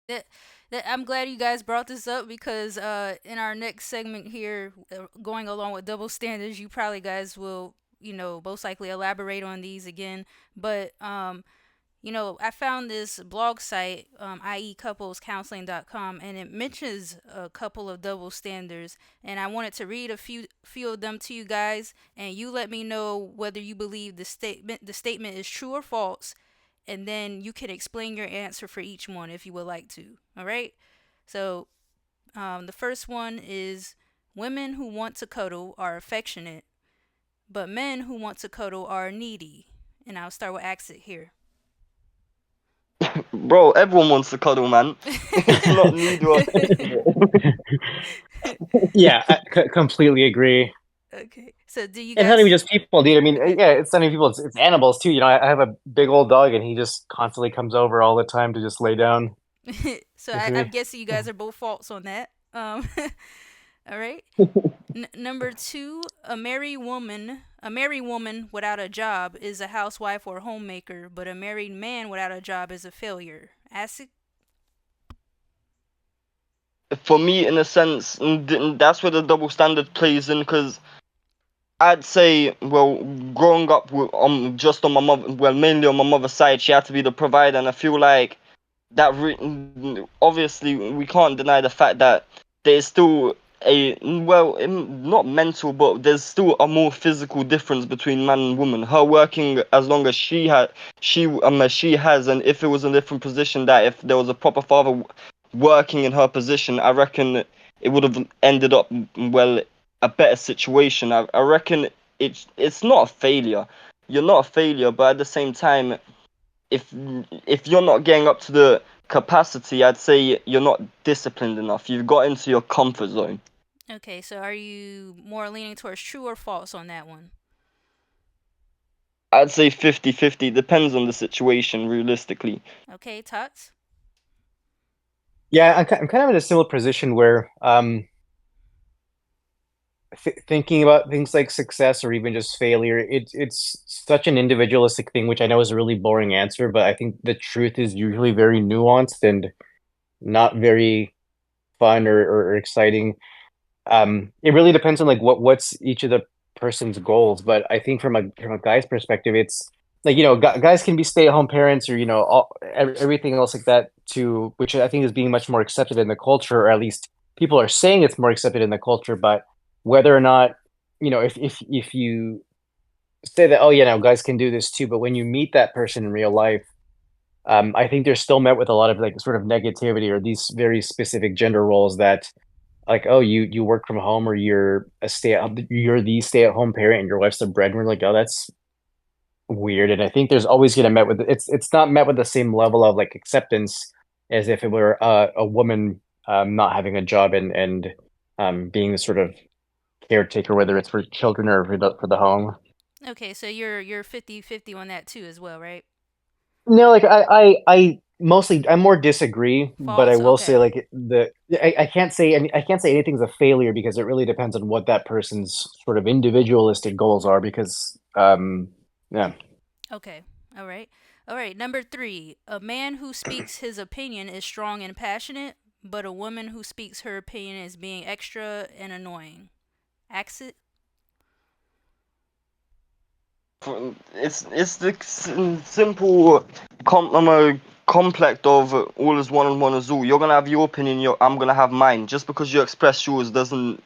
that, I'm glad you guys brought this up because in our next segment here, going along with double standards, you probably guys will, most likely elaborate on these again. But I found this blog site, i.e. couplescounseling.com, and it mentions a couple of double standards, and I wanted to read a few of them to you guys, and you let me know whether you believe the statement is true or false, and then you can explain your answer for each one if you would like to. All right? So, the first one is women who want to cuddle are affectionate, but men who want to cuddle are needy. And I'll start with Aksit here. Bro, everyone wants to cuddle, man. It's not need or affectionate. Yeah, I completely agree. Okay. So do you It's not even guys just people, dude. I mean, okay. yeah, it's not even people. It's animals too. I have a big old dog, and he just constantly comes over all the time to just lay down So with I'm me. guessing you guys are both false on that. All right. Number two, a married woman without a job is a housewife or homemaker, but a married man without a job is a failure. Acid. For me, in a sense, that's where the double standard plays in, because I'd say, well, growing up just on my mother, well, mainly on my mother's side, she had to be the provider, and I feel like that obviously we can't deny the fact that there's still a, well, not mental, but there's still a more physical difference between man and woman. Her working as long as she has, and if it was a different position, that if there was a proper father working in her position, I reckon it would have ended up, well, a better situation. I reckon it's not a failure. You're not a failure, but at the same time, if if you're not getting up to the capacity, I'd say you're not disciplined enough. You've got into your comfort zone. Okay, so are you more leaning towards true or false on that one? I'd say 50-50. Depends on the situation, realistically. Okay, Tots. Yeah, I'm kind of in a similar position where thinking about things like success or even just failure, it's such an individualistic thing, which I know is a really boring answer, but I think the truth is usually very nuanced and not very fun or exciting. It really depends on like what's each of the person's goals, but I think from a guy's perspective, it's like guys can be stay-at-home parents or everything else like that too, which I think is being much more accepted in the culture, or at least people are saying it's more accepted in the culture. But whether or not if you say that, oh yeah, now guys can do this too, but when you meet that person in real life, I think they're still met with a lot of like sort of negativity or these very specific gender roles that like, oh, you work from home or you're the stay-at-home parent and your wife's the breadwinner. Like, oh, that's weird. And I think there's always gonna met with it's not met with the same level of like acceptance as if it were a woman not having a job and being the sort of caretaker, whether it's for children or for the home. Okay, so you're 50-50 on that too as well, right? No, like I mostly I more disagree, but I False. will say Okay. like I can't say I can't say anything's a failure because it really depends on what that person's sort of individualistic goals are because yeah. Okay. All right. All right. Number three, a man who speaks his opinion is strong and passionate, but a woman who speaks her opinion is being extra and annoying. Exit. It's the simple complex of all is one and one is all. You're gonna have your opinion. I'm gonna have mine. Just because you express yours doesn't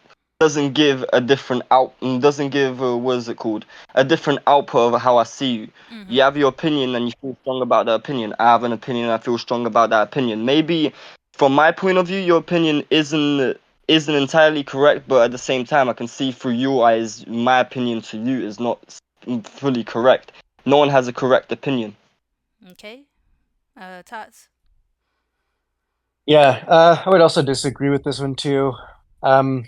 give a different doesn't give what is it called, a different output of how I see you. Mm-hmm. You have your opinion and you feel strong about the opinion. I have an opinion and I feel strong about that opinion. Maybe from my point of view, your opinion isn't entirely correct, but at the same time, I can see through your eyes my opinion to you is not fully correct. No one has a correct opinion. Okay. Tots. Yeah, I would also disagree with this one too. Um,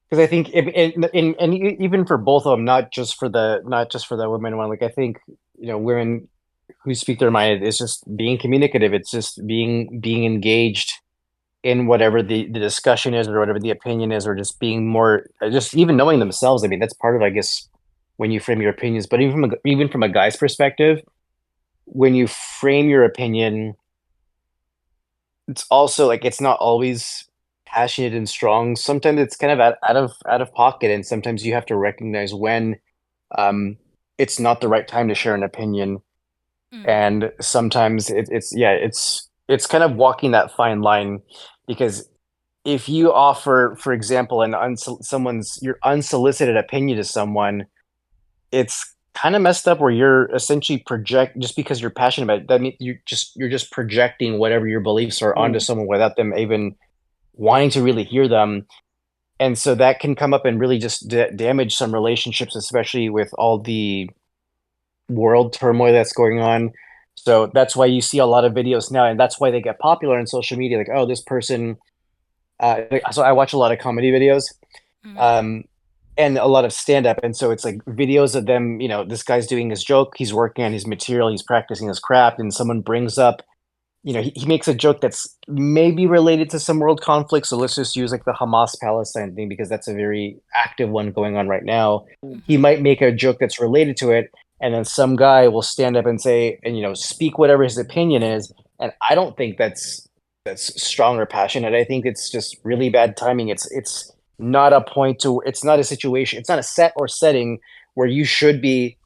because I think and even for both of them, not just for the women one, like I think women who speak their mind is just being communicative. It's just being engaged in whatever the discussion is or whatever the opinion is, or just being more just even knowing themselves. I mean, that's part of I guess when you frame your opinions. But even from a guy's perspective, when you frame your opinion it's also like it's not always passionate and strong. Sometimes it's kind of out of pocket, and sometimes you have to recognize when um it's not the right time to share an opinion. Mm-hmm. And sometimes it's yeah, it's kind of walking that fine line because if you offer, for example, someone's your unsolicited opinion to someone, it's kind of messed up where you're essentially project just because you're passionate about it. That means you're just projecting whatever your beliefs are onto Mm. someone without them even wanting to really hear them. And so that can come up and really just damage some relationships, especially with all the world turmoil that's going on. So that's why you see a lot of videos now, and that's why they get popular on social media. Like, oh, this person. So I watch a lot of comedy videos, Mm-hmm. um, and a lot of stand up. And so it's like videos of them, this guy's doing his joke, he's working on his material, he's practicing his craft, and someone brings up, he makes a joke that's maybe related to some world conflict. So let's just use like the Hamas Palestine thing because that's a very active one going on right now. He Mm-hmm. might make a joke that's related to it, and then some guy will stand up and say, and speak whatever his opinion is. And I don't think that's strong or passionate. I think it's just really bad timing. It's not a point to. It's not a situation. It's not a set or setting where you should be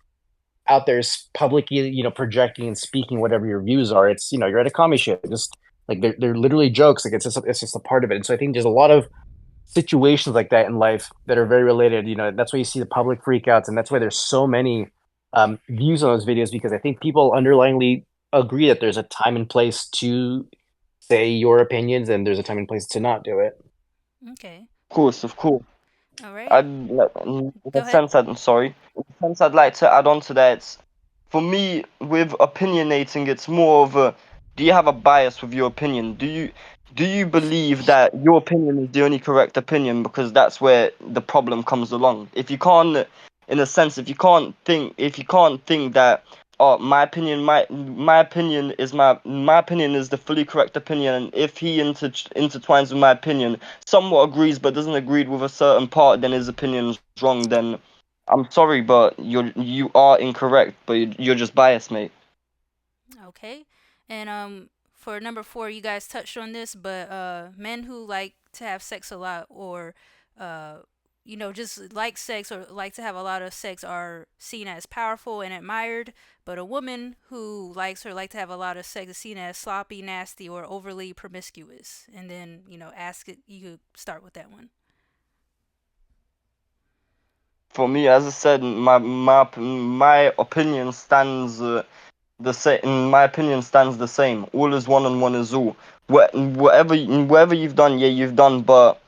out there publicly, projecting and speaking whatever your views are. It's you're at a comedy show, just like they're literally jokes. Like it's just a part of it. And so I think there's a lot of situations like that in life that are very related. That's why you see the public freakouts, and that's why there's so many views on those videos because I think people underlyingly agree that there's a time and place to say your opinions, and there's a time and place to not do it. Okay. Of course, of course. All right. I'd, in Go a ahead. sense, I'm sorry. In a sense, I'd like to add on to that. For me, with opinionating, it's more of a, do you have a bias with your opinion? Do you believe that your opinion is the only correct opinion? Because that's where the problem comes along. If you can't, in a sense, if you can't think that, oh, my opinion is the fully correct opinion, and if he intertwines with my opinion, somewhat agrees but doesn't agree with a certain part, then his opinion is wrong. Then I'm sorry, but you are incorrect, but you're just biased, mate. Okay. And for number four, you guys touched on this, but men who like to have sex a lot or uh just like sex or like to have a lot of sex are seen as powerful and admired, but a woman who likes or like to have a lot of sex is seen as sloppy, nasty, or overly promiscuous. And then, ask it you could start with that one. For me, as I said, my opinion stands the same. My opinion stands the same. All is one and one is all. Whatever you've done, yeah, you've done, but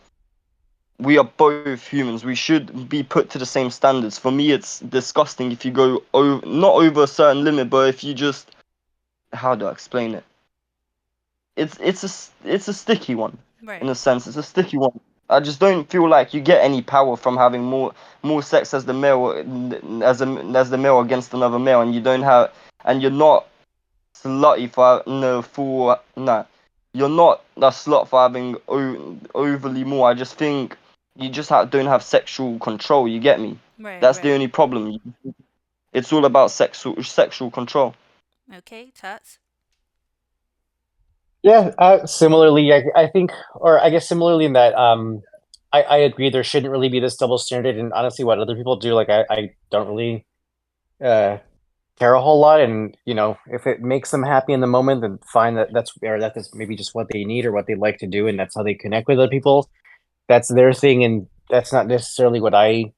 we are both humans. We should be put to the same standards. For me, it's disgusting if you go over, not over a certain limit, but if you just, how do I explain it? It's a sticky one, in Right. a sense. It's a sticky one. I just don't feel like you get any power from having more sex as the male as the male against another male, and you don't have, and you're not slutty for no for no, you're not a slut for having overly more. I just think you just don't have sexual control. You get me? Right, That's the right. only problem. It's all about sexual control. Okay, Tots. Yeah, similarly, I think, or I guess similarly in that, I agree there shouldn't really be this double standard. And honestly, what other people do, like, I don't really uh, care a whole lot. And if it makes them happy in the moment, then fine. That's maybe just what they need or what they like to do, and that's how they connect with other people. That's their thing, and that's not necessarily what I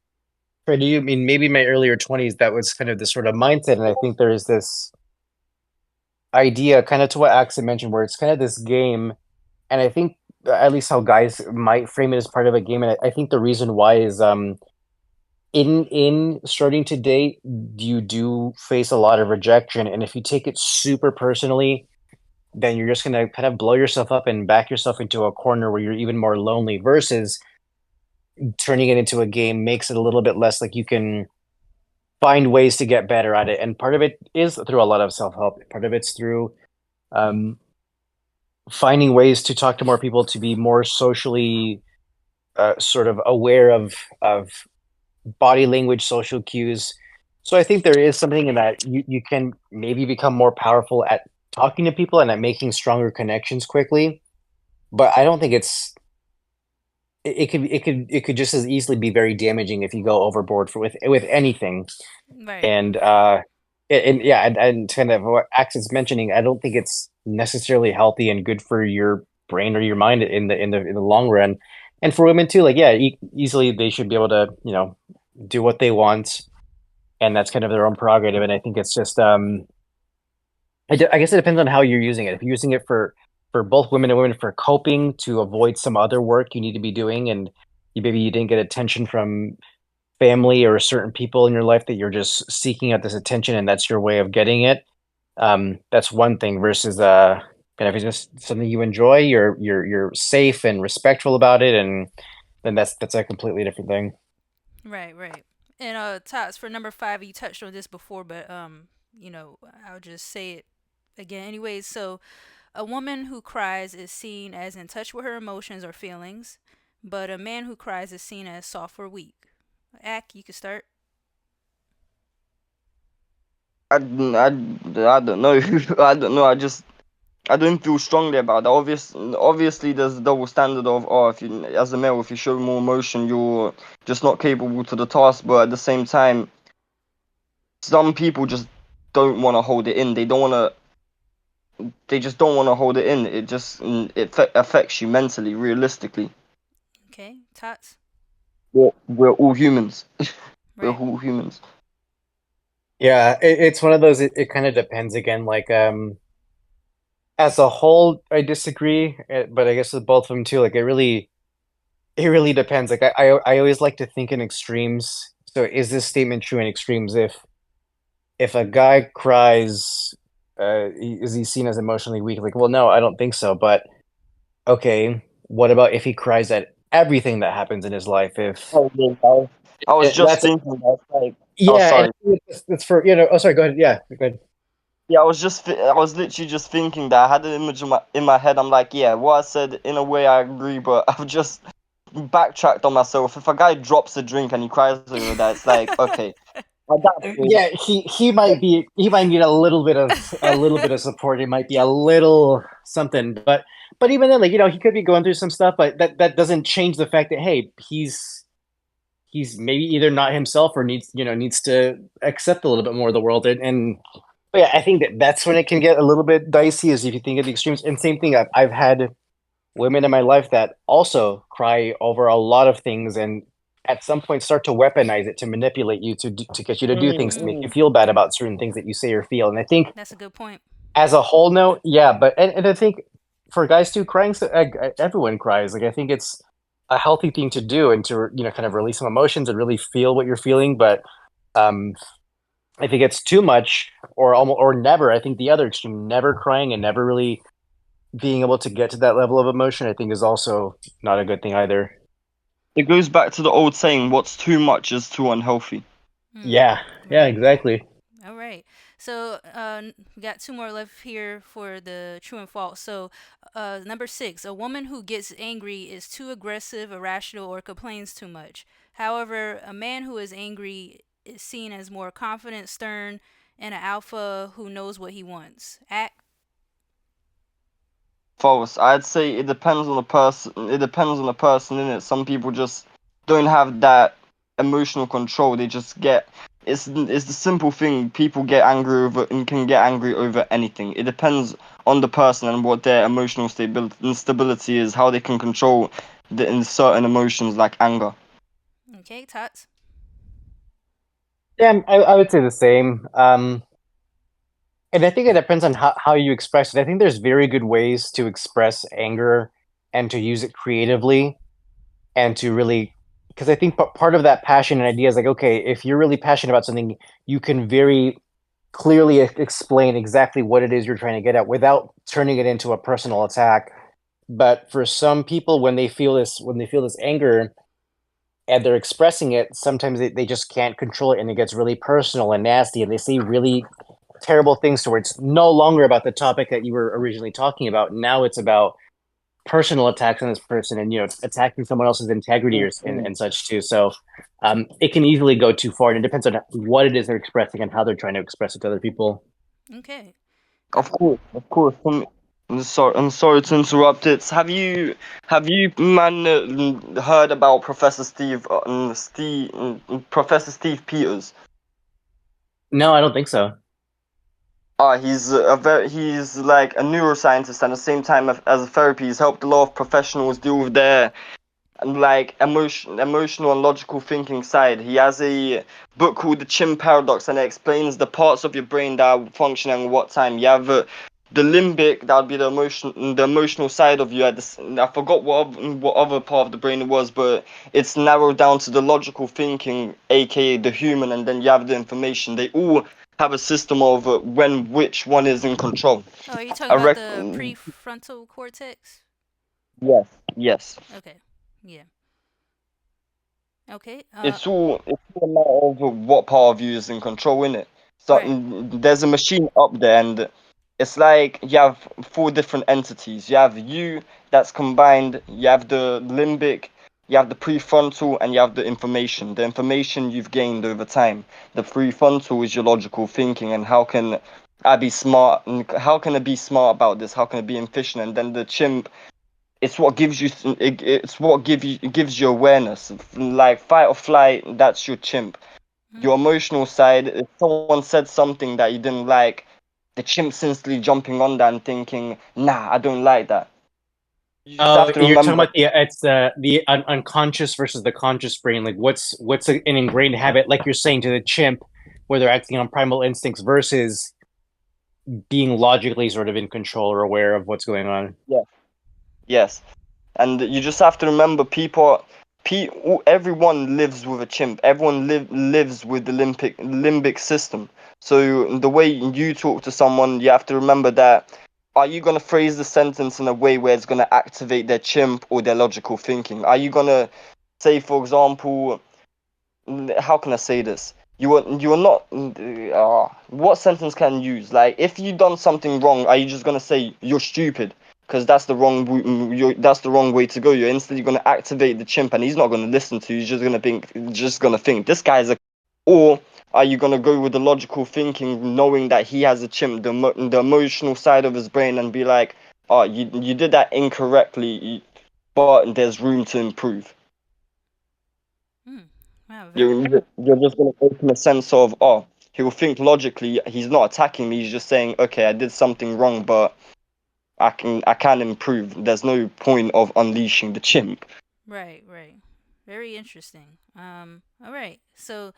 try to do. I mean, maybe in my earlier 20s, that was kind of the sort of mindset, and I think there is this idea, kind of to what Axel mentioned, where it's kind of this game. And I think at least how guys might frame it as part of a game, and I think the reason why is in starting to date, you do face a lot of rejection, and if you take it super personally, then you're just gonna kind of blow yourself up and back yourself into a corner where you're even more lonely. Versus turning it into a game makes it a little bit less like you can find ways to get better at it, and part of it is through a lot of self help. Part of it's through um, finding ways to talk to more people, to be more socially sort of aware of body language, social cues. So I think there is something in that you can maybe become more powerful at talking to people and at making stronger connections quickly. but I don't think it could just as easily be very damaging if you go overboard with anything. Right. And yeah, and kind of what Axel's mentioning, I don't think it's necessarily healthy and good for your brain or your mind in the long run. And for women too, like yeah, easily they should be able to, do what they want, and that's kind of their own prerogative. And I think it's just I guess it depends on how you're using it. If you're using it for both women and women for coping to avoid some other work you need to be doing, and maybe you didn't get attention from family or certain people in your life that you're just seeking out this attention and that's your way of getting it. That's one thing versus kind of if it's just something you enjoy, you're safe and respectful about it, and then that's a completely different thing. Right, right. And Tots, for number five, you touched on this before, but I'll just say it again anyways. So a woman who cries is seen as in touch with her emotions or feelings, but a man who cries is seen as soft or weak. Ack, you can start. I don't know. I don't know. I don't feel strongly about that. Obviously, there's a double standard of, oh, if you, as a male, if you show more emotion, you're just not capable to the task. But at the same time, some people just don't want to hold it in. They just don't want to hold it in. Affects you mentally, realistically. Okay, Tots. We're all humans. We're Right. all humans. Yeah, it's one of those. It kind of depends again. Like as a whole, I disagree, but I guess with both of them too. Like it really depends. Like I always like to think in extremes. So is this statement true in extremes? If a guy cries, is he seen as emotionally weak? Like, well, no, I don't think so. But okay, what about if he cries at everything that happens in his life? If Oh, yeah, I was just that's thinking that, like, oh, yeah, and sorry. it's for Oh, sorry. Go ahead. Yeah, go ahead. Yeah, I was literally just thinking that I had an image in my head. I'm like, yeah, what I said in a way I agree, but I've just backtracked on myself. If a guy drops a drink and he cries over that, it's like, okay, at that point, Yeah, he might need a little bit of support. He might be a little something, but even then, like he could be going through some stuff, but that doesn't change the fact that hey, he's maybe either not himself or needs to accept a little bit more of the world, and but yeah, I think that's when it can get a little bit dicey, is if you think of the extremes. And same thing, I've had women in my life that also cry over a lot of things, and at some point start to weaponize it to manipulate you to get you to do things to make you Mm, feel bad about certain things that you say or feel. And I think that's a good point. as a whole, no, yeah, but and I think for guys too, crying, so everyone cries. Like I think it's a healthy thing to do and to kind of release some emotions and really feel what you're feeling. But um, I think it's too much or almost or never. I think the other extreme, never crying and never really being able to get to that level of emotion, I think is also not a good thing either. it goes back to the old saying, what's too much is too unhealthy. Mm, Yeah, yeah, right. exactly. All right. So, we got two more left here for the true and false. So, number six, a woman who gets angry is too aggressive, irrational, or complains too much. However, a man who is angry is seen as more confident, stern, and an alpha who knows what he wants. Act. False. I'd say it depends on the person. It depends on the person in it. Some people just don't have that emotional control. They just get. It's the simple thing. People get angry over and can get angry over anything. It depends on the person and what their emotional stability is, how they can control in certain emotions like anger. Okay, Tots. Yeah, I would say the same. And I think it depends on how you express it. I think there's very good ways to express anger and to use it creatively and to really, because I think part of that passion and idea is like, okay, if you're really passionate about something, you can very clearly explain exactly what it is you're trying to get at without turning it into a personal attack. But for some people, when they feel this anger and they're expressing it, sometimes they just can't control it and it gets really personal and nasty and they say really terrible things to where it's no longer about the topic that you were originally talking about. Now it's about personal attacks on this person and attacking someone else's integrity and such too. So it can easily go too far, and it depends on what it is they're expressing and how they're trying to express it to other people. Okay. Of course, of course. I'm sorry to interrupt it. Have you man heard about Professor Steve Peters? No, I don't think so. He's like a neuroscientist and at the same time as a therapy. He's helped a lot of professionals deal with their and like emotional and logical thinking side. He has a book called The Chimp Paradox, and it explains the parts of your brain that are functioning at what time. You have the limbic, that would be the emotional side of you. I forgot what other part of the brain it was, but it's narrowed down to the logical thinking, aka the human, and then you have the information. They all have a system of when which one is in control. Oh, are you talking I about rec- the prefrontal cortex? yes, yes. Okay. Yeah. Okay. It's all a matter of what part of you is in control, innit? So Right. there's a machine up there, and it's like you have four different entities. You have you that's combined. You have the limbic, you have the prefrontal, and you have the information. The information you've gained over time. The prefrontal is your logical thinking, and how can I be smart? And how can I be smart about this? How can I be efficient? And then the chimp, it's what gives you it's what gives you awareness, like fight or flight. That's your chimp. Your Mm. emotional side, if someone said something that you didn't like, the chimp's instantly jumping on that and thinking, nah, I don't like that. You just Oh, have to you're talking remember. about the unconscious versus the conscious brain. Like what's an ingrained habit, like you're saying to the chimp, where they're acting on primal instincts versus being logically sort of in control or aware of what's going on. Yeah, yes. And you just have to remember, everyone lives with a chimp. Everyone lives with the limbic system. So the way you talk to someone, you have to remember that. Are you gonna phrase the sentence in a way where it's gonna activate their chimp or their logical thinking? Are you gonna say, for example, how can I say this? You are not. What sentence can you use? Like, if you done something wrong, are you just gonna say you're stupid? Because that's the that's the wrong way to go. You're instantly gonna activate the chimp, and he's not gonna listen to you. He's just gonna think this guy's a. Or are you gonna go with the logical thinking, knowing that he has a chimp, the emotional side of his brain, and be like, oh, you did that incorrectly, but there's room to improve. Mm. Wow. Very. You're just gonna open a sense of, oh, he'll think logically. He's not attacking me. He's just saying, okay, I did something wrong, but I can improve. There's no point of unleashing the chimp. Right. Right. Very interesting. All right. So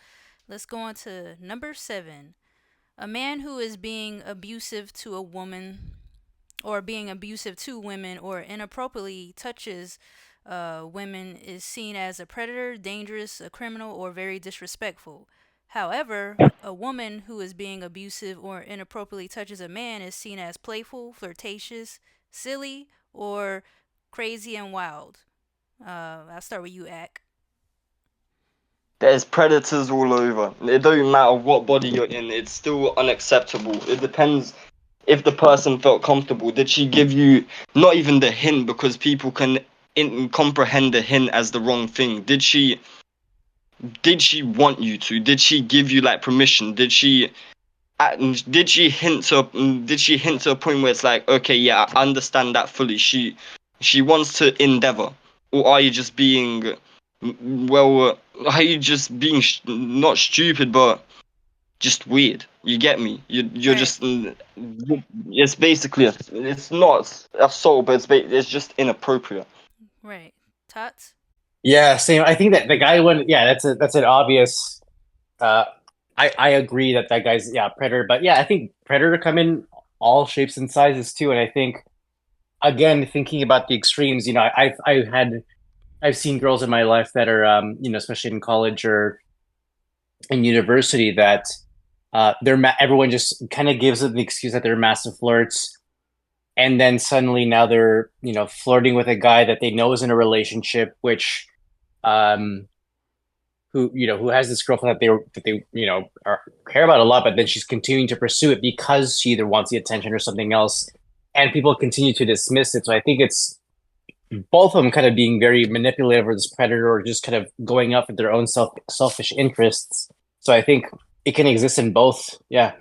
let's go on to number 7. A man who is being abusive to a woman or being abusive to women or inappropriately touches women is seen as a predator, dangerous, a criminal, or very disrespectful. However, a woman who is being abusive or inappropriately touches a man is seen as playful, flirtatious, silly, or crazy and wild. I'll start with you, Ak. There's predators all over. It don't matter what body you're in. It's still unacceptable. It depends if the person felt comfortable. Did she give you not even the hint, because people can comprehend the hint as the wrong thing? Did she want you to? Did she give you like permission? Did she hint to a point where it's like, okay, yeah, I understand that fully. She wants to endeavor, or are you just being, are you just being not stupid, but just weird? You get me? You're Right, just it's basically it's not assault, but it's just inappropriate. right. Tots? Yeah, same. I think that the guy one, yeah, that's an obvious. Uh, I agree that that guy's yeah predator, but yeah, I think predator come in all shapes and sizes too, and I think again thinking about the extremes, I've seen girls in my life that are especially in college or in university that everyone just kind of gives them the excuse that they're massive flirts, and then suddenly now they're flirting with a guy that they know is in a relationship, which um who has this girlfriend that they care about a lot, but then she's continuing to pursue it because she either wants the attention or something else, and people continue to dismiss it. So I think it's both of them kind of being very manipulative or this predator or just kind of going up with their own selfish interests. So I think it can exist in both. Yeah.